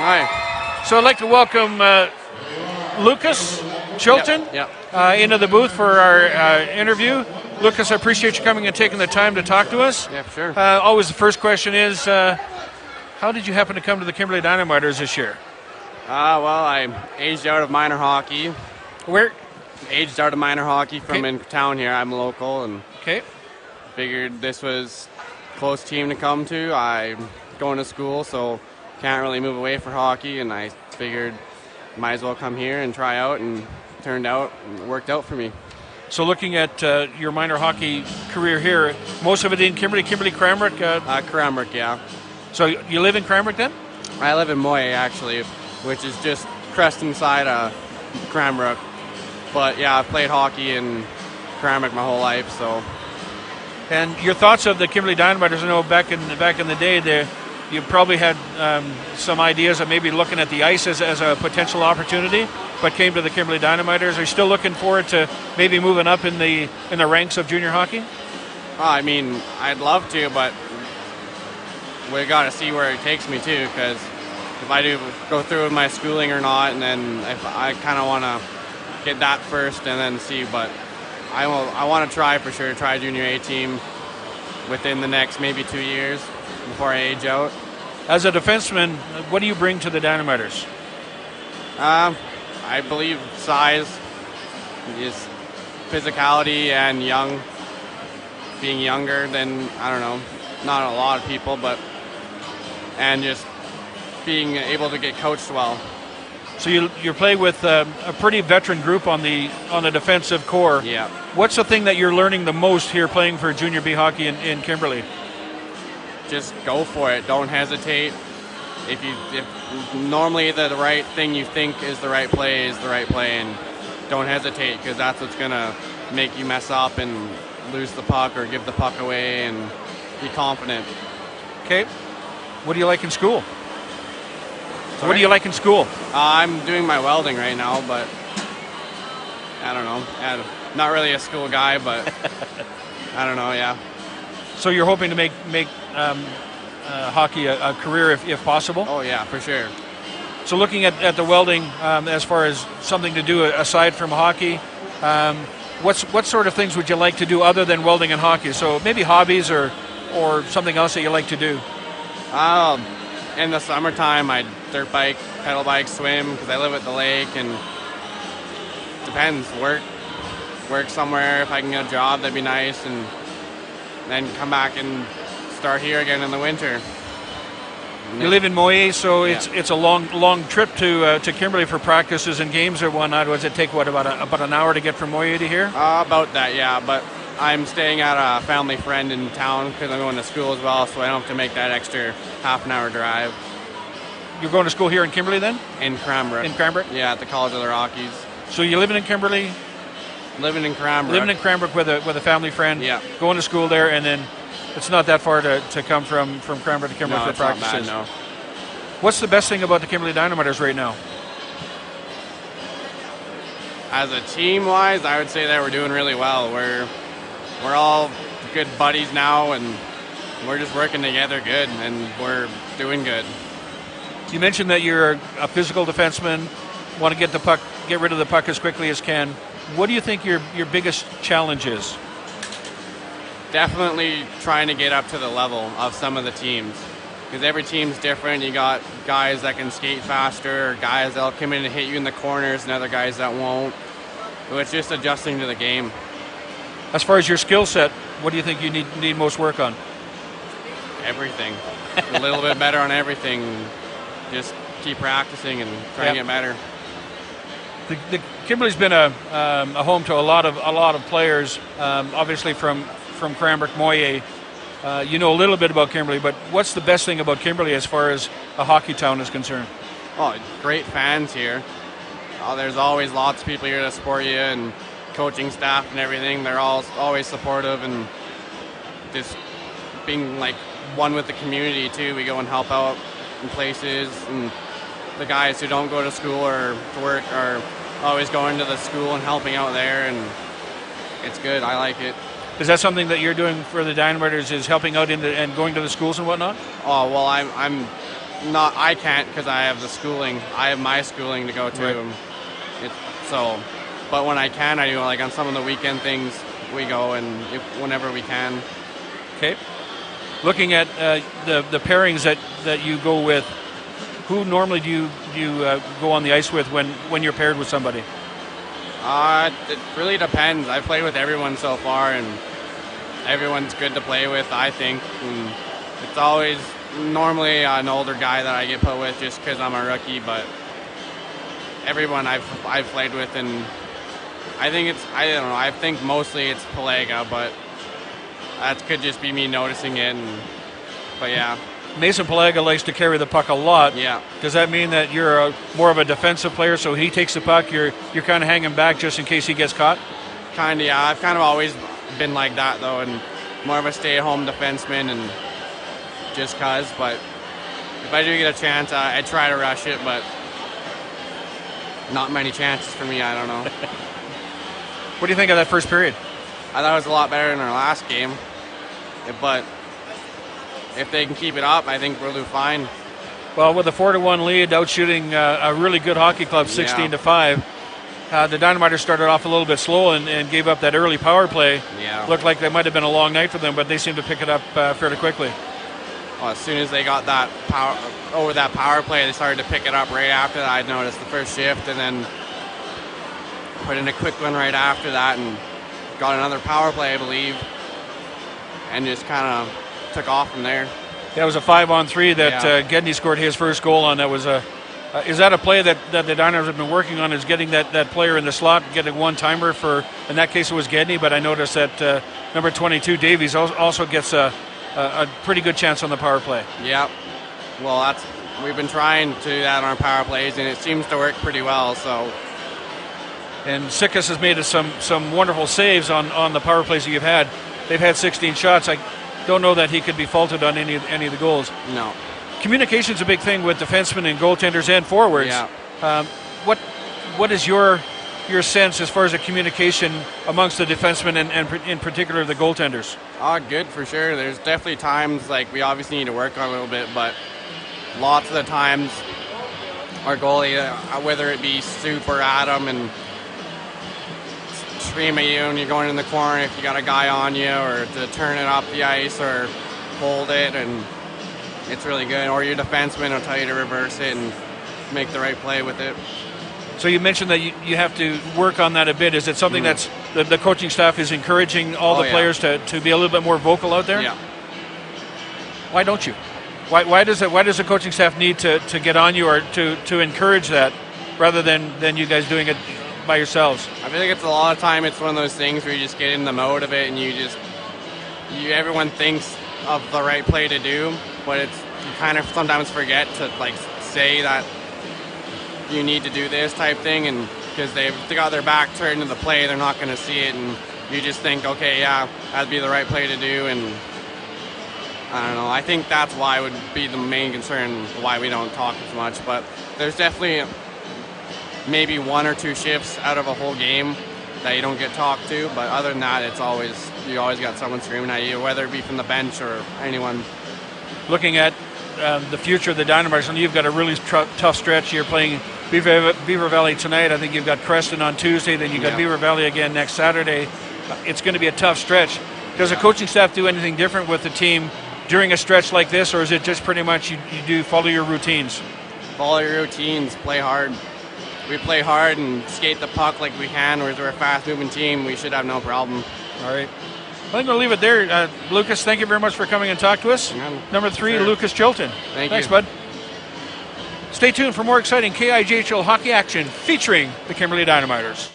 Hi. So I'd like to welcome Lucas Chilton Yep. into the booth for our interview. Lucas, I appreciate you coming and taking the time to talk to us. Yeah, sure. Always the first question is, how did you happen to come to the Kimberley Dynamiters this year? Well, I aged out of minor hockey. Where? Aged out of minor hockey from in town here. I'm local and figured this was a close team to come to. I'm going to school, so can't really move away for hockey, and I figured might as well come here and try out, and turned out and worked out for me. So looking at your minor hockey career here, most of it in Kimberley, Cranbrook? Cranbrook, yeah. So you live in Cranbrook then? I live in Moy, actually, which is just Creston side of Cranbrook. But yeah, I've played hockey in Cranbrook my whole life, so. And your thoughts of the Kimberley Dynamiters? I know back in the day, you probably had some ideas of maybe looking at the ice as a potential opportunity, but came to the Kimberley Dynamiters. Are you still looking forward to maybe moving up in the ranks of junior hockey? I mean, I'd love to, but we got to see where it takes me too. Because if I do go through with my schooling or not, and then if I kind of want to get that first and then see. But I want to try for sure. Try junior A team within the next maybe 2 years before I age out. As a defenseman, what do you bring to the Dynamiters? I believe size is physicality and being younger than, I don't know, not a lot of people, and just being able to get coached well. So you're playing with a pretty veteran group on the defensive core. Yeah. What's the thing that you're learning the most here playing for junior B hockey in Kimberley? Just go for it. Don't hesitate. If normally the right thing you think is the right play, and don't hesitate, because that's what's gonna make you mess up and lose the puck or give the puck away, and be confident. Okay. What do you like in school? Sorry? What do you like in school? I'm doing my welding right now, but I don't know. Not really a school guy, but I don't know. Yeah. So you're hoping to make hockey a career if possible? Oh yeah, for sure. So looking at the welding as far as something to do aside from hockey, what sort of things would you like to do other than welding and hockey? So maybe hobbies or something else that you like to do? In the summertime, I dirt bike, pedal bike, swim, because I live at the lake, and depends. Work somewhere. If I can get a job, that'd be nice, and then come back and start here again in the winter. You live in Moy, so it's a long trip to Kimberley for practices and games or whatnot. Does it take about an hour to get from Moy to here? About that, yeah. But I'm staying at a family friend in town because I'm going to school as well, so I don't have to make that extra half an hour drive. You're going to school here in Kimberley then? In Cranbrook. In Cranbrook? Yeah, at the College of the Rockies. So you're living in Kimberley? Living in Cranbrook. Living in Cranbrook with a family friend. Yeah. Going to school there, and then it's not that far to come from Cranbrook to Kimberley for practices. Not bad, no. What's the best thing about the Kimberley Dynamiters right now? As a team-wise, I would say that we're doing really well. We're all good buddies now, and we're just working together good, and we're doing good. You mentioned that you're a physical defenseman, want to get rid of the puck as quickly as can. What do you think your biggest challenge is? Definitely trying to get up to the level of some of the teams, because every team's different. You got guys that can skate faster, or guys that'll come in and hit you in the corners, and other guys that won't. So it's just adjusting to the game. As far as your skill set, what do you think you need most work on? Everything. A little bit better on everything. Just keep practicing and try to get better. The Kimberley's been a home to a lot of players, obviously from Cranbrook, Moye. You know a little bit about Kimberley, but what's the best thing about Kimberley as far as a hockey town is concerned? Oh, great fans here. There's always lots of people here to support you, and coaching staff and everything. They're all always supportive, and just being like one with the community too. We go and help out in places, and the guys who don't go to school or to work are always going to the school and helping out there, and it's good. I like it. Is that something that you're doing for the Dynamiters, is helping out and going to the schools and whatnot? Oh, well, I'm not I can't because I have the schooling. I have my schooling to go to. Right. But when I can, I do. Like on some of the weekend things, we go and whenever we can. Okay. Looking at the pairings that you go with, who normally do you go on the ice with when you're paired with somebody? It really depends. I've played with everyone so far, and everyone's good to play with, I think. And it's always normally an older guy that I get put with just because I'm a rookie, but everyone I've played with, and I think I don't know, I think mostly it's Pelega, but that could just be me noticing it. But yeah. Mason Pelega likes to carry the puck a lot. Yeah. Does that mean that you're more of a defensive player, so he takes the puck, you're kind of hanging back just in case he gets caught? Kind of, yeah. I've kind of always been like that, though, and more of a stay-at-home defenseman, and just cause. But if I do get a chance, I try to rush it, but not many chances for me. I don't know. What do you think of that first period? I thought it was a lot better than our last game, but if they can keep it up, I think we'll do fine. Well, with a 4-1 lead, out shooting a really good hockey club, 16-5. The Dynamiters started off a little bit slow and gave up that early power play. Yeah. Looked like that might have been a long night for them, but they seemed to pick it up fairly quickly. Well, as soon as they got that power play, they started to pick it up right after that. I noticed the first shift, and then put in a quick one right after that, and got another power play, I believe, and just kind of took off from there. That was a 5-on-3 that Gedney scored his first goal on. That was is that a play that the Dynamiters have been working on, is getting that player in the slot, getting one-timer for, in that case it was Gedney, but I noticed that number 22, Davies, also gets a pretty good chance on the power play. Yeah. Well, we've been trying to do that on our power plays, and it seems to work pretty well, so. And Sikas has made some wonderful saves on the power plays that you've had. They've had 16 shots. I don't know that he could be faulted on any of the goals. No. Communication's a big thing with defensemen and goaltenders and forwards. Yeah. What is your sense as far as the communication amongst the defensemen and in particular the goaltenders? Good for sure. There's definitely times like we obviously need to work on a little bit, but lots of the times our goalie, whether it be Soup or Adam, and scream at you and you're going in the corner if you got a guy on you, or to turn it up the ice or hold it, and it's really good. Or your defenseman will tell you to reverse it and make the right play with it. So you mentioned that you have to work on that a bit. Is it something that's the coaching staff is encouraging all the players to be a little bit more vocal out there? Yeah. Why don't you? Why does the coaching staff need to get on you or to encourage that rather than you guys doing it by yourselves? I feel like it's a lot of time. It's one of those things where you just get in the mode of it, and everyone thinks of the right play to do, but you kind of sometimes forget to like say that you need to do this type thing, and because they got their back turned to the play, they're not going to see it, and you just think, okay, yeah, that'd be the right play to do, and I don't know. I think that's why would be the main concern why we don't talk as much, but there's definitely maybe one or two shifts out of a whole game that you don't get talked to, but other than that, you always got someone screaming at you, whether it be from the bench or anyone. Looking at the future of the Dynamiters, and you've got a really tough stretch. You're playing Beaver Valley tonight. I think you've got Creston on Tuesday, then you've got Beaver Valley again next Saturday. It's going to be a tough stretch. Does the coaching staff do anything different with the team during a stretch like this, or is it just pretty much you do follow your routines? Follow your routines, play hard. We play hard and skate the puck like we can, whereas we're a fast-moving team, we should have no problem. All right. I think we'll leave it there. Lucas, thank you very much for coming and talk to us. Number 3, Lucas Chilton. Thanks, bud. Stay tuned for more exciting KIJHL hockey action featuring the Kimberley Dynamiters.